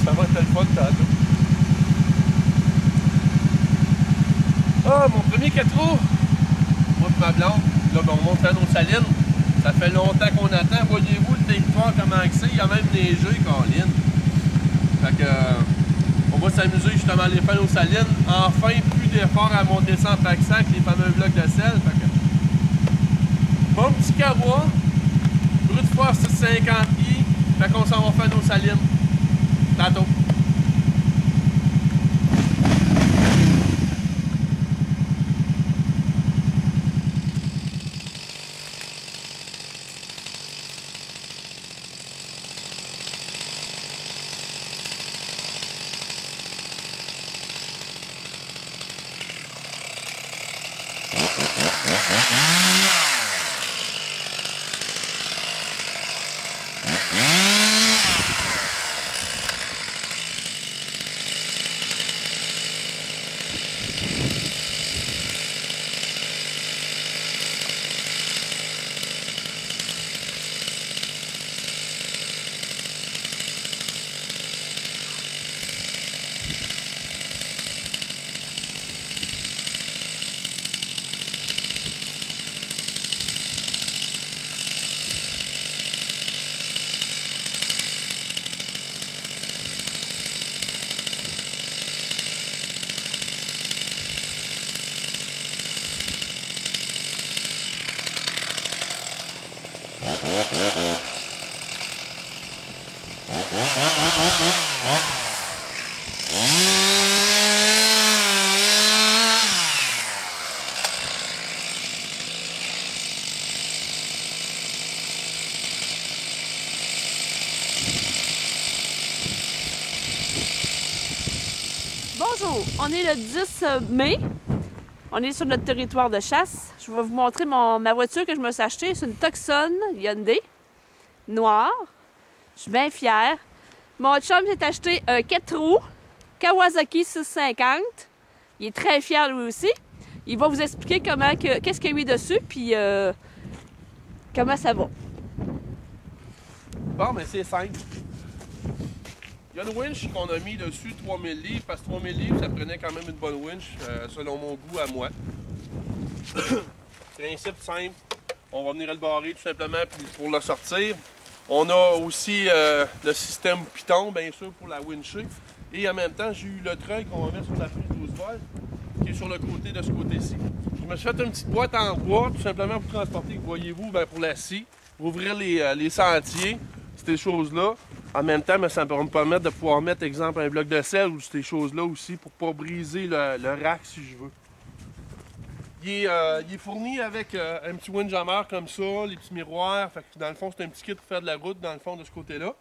Ça va être le fun tantôt. Ah, mon premier 4 roues. Moi et ma blonde. Là, ben, on monte à nos salines. Ça fait longtemps qu'on attend. Voyez-vous le territoire, comment c'est. Il y a même neigé, Colin. Fait que, on va s'amuser justement à aller faire nos salines. Enfin, plus d'efforts à monter ça en pack-sac, les fameux blocs de sel. Fait que, bon petit carbois. Brut de force 650i. Fait qu'on s'en va faire nos salines. Tantôt. Bonjour, on est le 10 mai. On est sur notre territoire de chasse. Je vais vous montrer ma voiture que je me suis achetée. C'est une Tucson Hyundai noire. Je suis bien fière. Mon chum s'est acheté un 4 roues Kawasaki 650. Il est très fier lui aussi. Il va vous expliquer qu'est-ce qu'il y a eu dessus puis comment ça va. Bon, mais c'est simple. Il y a une winch qu'on a mis dessus 3000 livres, parce que 3000 livres, ça prenait quand même une bonne winch, selon mon goût à moi. Principe simple, on va venir le barrer tout simplement pour le sortir. On a aussi le système Python, bien sûr, pour la wincher. Et en même temps, j'ai eu le treuil qu'on va mettre sur la prise 12 volts, qui est sur le côté de ce côté-ci. Je me suis fait une petite boîte en bois, tout simplement pour transporter, voyez-vous, pour la scie, ouvrir les sentiers, ces choses-là. En même temps, ça va me permettre de pouvoir mettre, exemple, un bloc de sel ou ces choses-là aussi pour ne pas briser le rack si je veux. Il est fourni avec un petit windjammer comme ça, les petits miroirs. Fait que dans le fond, c'est un petit kit pour faire de la route dans le fond de ce côté-là.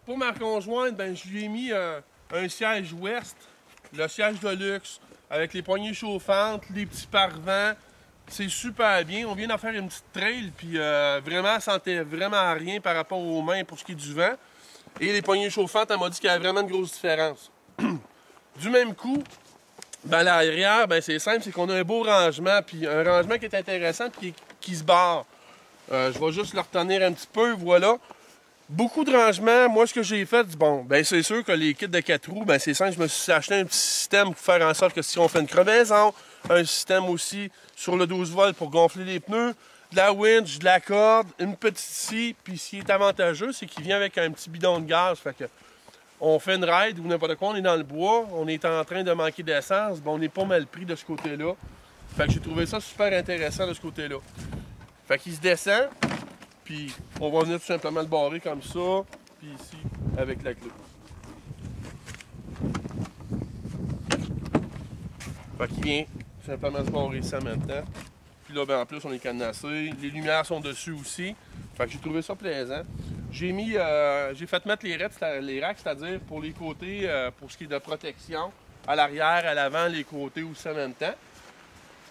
Pour ma conjointe, je lui ai mis un siège ouest, le siège de luxe, avec les poignées chauffantes, les petits pare-vents. C'est super bien. On vient d'en faire une petite trail, puis vraiment, elle sentait vraiment rien par rapport aux mains pour ce qui est du vent. Et les poignées chauffantes, elle m'a dit qu'il y avait vraiment une grosse différence. Du même coup, l'arrière, c'est simple, c'est qu'on a un beau rangement, puis un rangement qui est intéressant, puis qui se barre. Je vais juste le retenir un petit peu, voilà. Beaucoup de rangements. Moi, ce que j'ai fait, c'est sûr que les kits de 4 roues, c'est simple, je me suis acheté un petit système pour faire en sorte que si on fait une crevaison, un système aussi sur le 12 volts pour gonfler les pneus, de la winch, de la corde, une petite scie, puis ce qui est avantageux, c'est qu'il vient avec un petit bidon de gaz, fait que on fait une ride ou n'importe quoi, on est dans le bois, on est en train de manquer d'essence, on n'est pas mal pris de ce côté-là. Fait que j'ai trouvé ça super intéressant de ce côté-là. Fait qu'il se descend, puis on va venir tout simplement le barrer comme ça, puis ici, avec la clé. Fait qu'il vient tout simplement se barrer ici en même temps. Puis là, en plus, on est cadenassé. Les lumières sont dessus aussi. Fait que j'ai trouvé ça plaisant. J'ai fait mettre les racks, c'est-à-dire pour les côtés, pour ce qui est de protection, à l'arrière, à l'avant, les côtés aussi en même temps.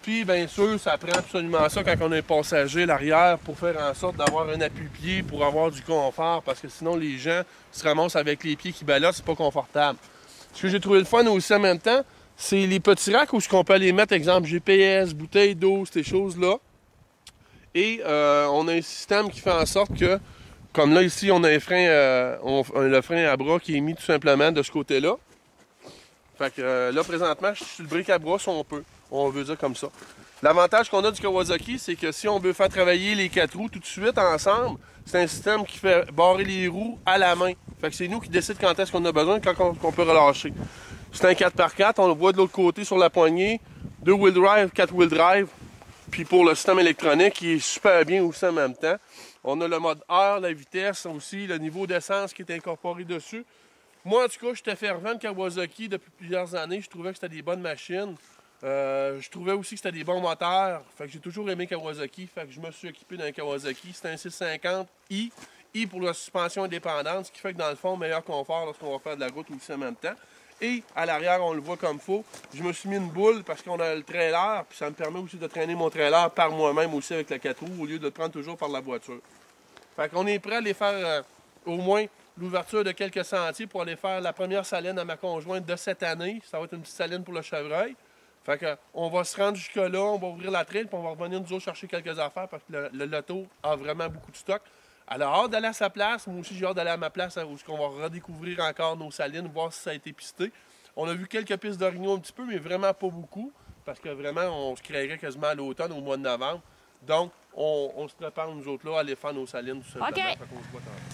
Puis, bien sûr, ça prend absolument ça quand on est passager, l'arrière, pour faire en sorte d'avoir un appui-pied, pour avoir du confort, parce que sinon, les gens se ramassent avec les pieds qui ballottent, c'est pas confortable. Ce que j'ai trouvé le fun aussi en même temps, c'est les petits racks où on peut aller mettre, exemple, GPS, bouteilles d'eau, ces choses-là. Et on a un système qui fait en sorte que Comme là, ici, on a un frein, le frein à bras qui est mis tout simplement de ce côté-là. Fait que là, présentement, je suis sur le brick à bras si on peut. On veut dire comme ça. L'avantage qu'on a du Kawasaki, c'est que si on veut faire travailler les 4 roues tout de suite ensemble, c'est un système qui fait barrer les roues à la main. Fait que c'est nous qui décide quand est-ce qu'on a besoin et quand on peut relâcher. C'est un 4x4, on le voit de l'autre côté sur la poignée. 2-wheel drive, 4-wheel drive. Puis pour le système électronique, il est super bien aussi en même temps. On a le mode air, la vitesse aussi, le niveau d'essence qui est incorporé dessus. Moi, en tout cas, j'étais fervent de Kawasaki depuis plusieurs années. Je trouvais que c'était des bonnes machines. Je trouvais aussi que c'était des bons moteurs. Fait que j'ai toujours aimé Kawasaki. Fait que je me suis équipé d'un Kawasaki. C'est un 650i. I pour la suspension indépendante, ce qui fait que dans le fond, meilleur confort lorsqu'on va faire de la route aussi en même temps. Et à l'arrière, on le voit comme il faut. Je me suis mis une boule parce qu'on a le trailer, puis ça me permet aussi de traîner mon trailer par moi-même aussi avec la 4 roues au lieu de le prendre toujours par la voiture. Fait qu'on est prêt à aller faire au moins l'ouverture de quelques sentiers pour aller faire la première saline à ma conjointe de cette année. Ça va être une petite saline pour le chevreuil. Fait que, on va se rendre jusque-là, on va ouvrir la trail, puis on va revenir nous autres chercher quelques affaires parce que le loto a vraiment beaucoup de stock. Elle a hâte d'aller à sa place, moi aussi j'ai hâte d'aller à ma place où on va redécouvrir encore nos salines, voir si ça a été pisté. On a vu quelques pistes d'orignaux un petit peu, mais vraiment pas beaucoup, parce que vraiment on se créerait quasiment à l'automne, au mois de novembre. Donc on se prépare nous autres là à aller faire nos salines tout simplement. OK. Fait qu'on se voit tantôt.